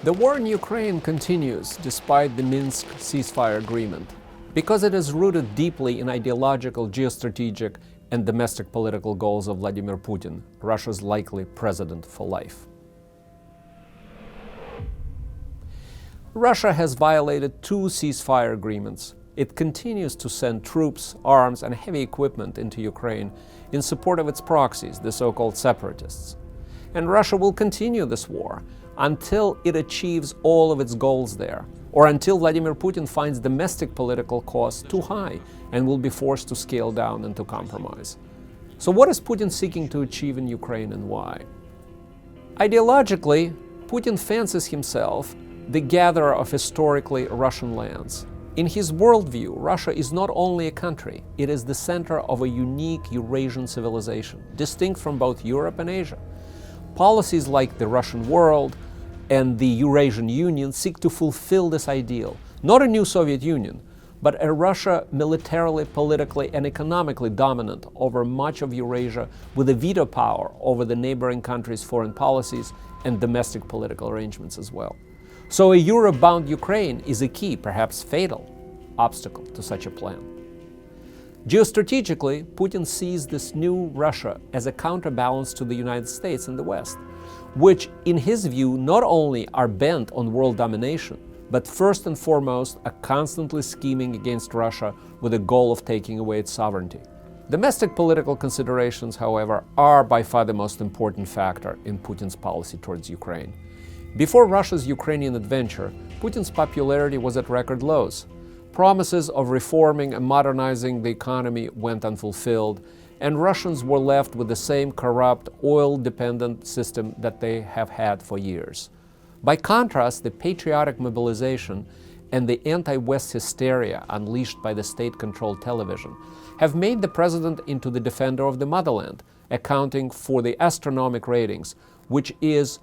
The war in Ukraine continues despite the Minsk ceasefire agreement. Because it is rooted deeply in ideological, geostrategic, and domestic political goals of Vladimir Putin, Russia's likely president for life. Russia has violated 2 ceasefire agreements. It continues to send troops, arms, and heavy equipment into Ukraine in support of its proxies, the so-called separatists. And Russia will continue this war until it achieves all of its goals there, or until Vladimir Putin finds domestic political costs too high and will be forced to scale down and to compromise. So what is Putin seeking to achieve in Ukraine and why? Ideologically, Putin fancies himself the gatherer of historically Russian lands. In his worldview, Russia is not only a country, it is the center of a unique Eurasian civilization, distinct from both Europe and Asia. Policies like the Russian World and the Eurasian Union seek to fulfill this ideal. Not a new Soviet Union, but a Russia militarily, politically, and economically dominant over much of Eurasia, with a veto power over the neighboring countries' foreign policies and domestic political arrangements as well. So a Europe-bound Ukraine is a key, perhaps fatal, obstacle to such a plan. Geostrategically, Putin sees this new Russia as a counterbalance to the United States and the West, which, in his view, not only are bent on world domination, but first and foremost are constantly scheming against Russia with the goal of taking away its sovereignty. Domestic political considerations, however, are by far the most important factor in Putin's policy towards Ukraine. Before Russia's Ukrainian adventure, Putin's popularity was at record lows. Promises of reforming and modernizing the economy went unfulfilled, and Russians were left with the same corrupt, oil-dependent system that they have had for years. By contrast, the patriotic mobilization and the anti-West hysteria unleashed by the state-controlled television have made the president into the defender of the motherland, accounting for the astronomical ratings, which is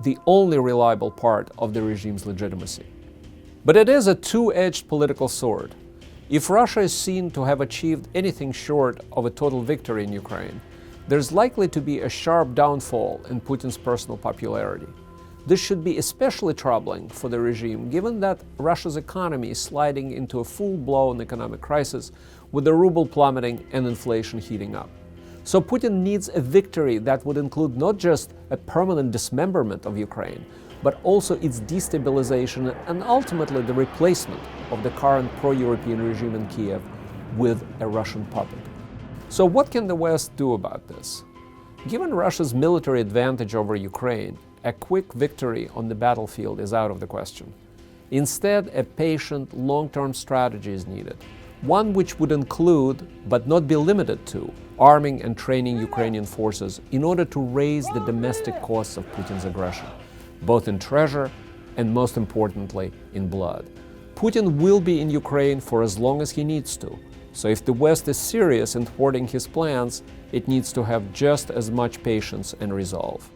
the only reliable part of the regime's legitimacy. But it is a two-edged political sword. If Russia is seen to have achieved anything short of a total victory in Ukraine, there's likely to be a sharp downfall in Putin's personal popularity. This should be especially troubling for the regime, given that Russia's economy is sliding into a full-blown economic crisis, with the ruble plummeting and inflation heating up. So Putin needs a victory that would include not just a permanent dismemberment of Ukraine, but also its destabilization and ultimately the replacement of the current pro-European regime in Kiev with a Russian puppet. So what can the West do about this? Given Russia's military advantage over Ukraine, a quick victory on the battlefield is out of the question. Instead, a patient, long-term strategy is needed, one which would include, but not be limited to, arming and training Ukrainian forces in order to raise the domestic costs of Putin's aggression, both in treasure and, most importantly, in blood. Putin will be in Ukraine for as long as he needs to, so if the West is serious in thwarting his plans, it needs to have just as much patience and resolve.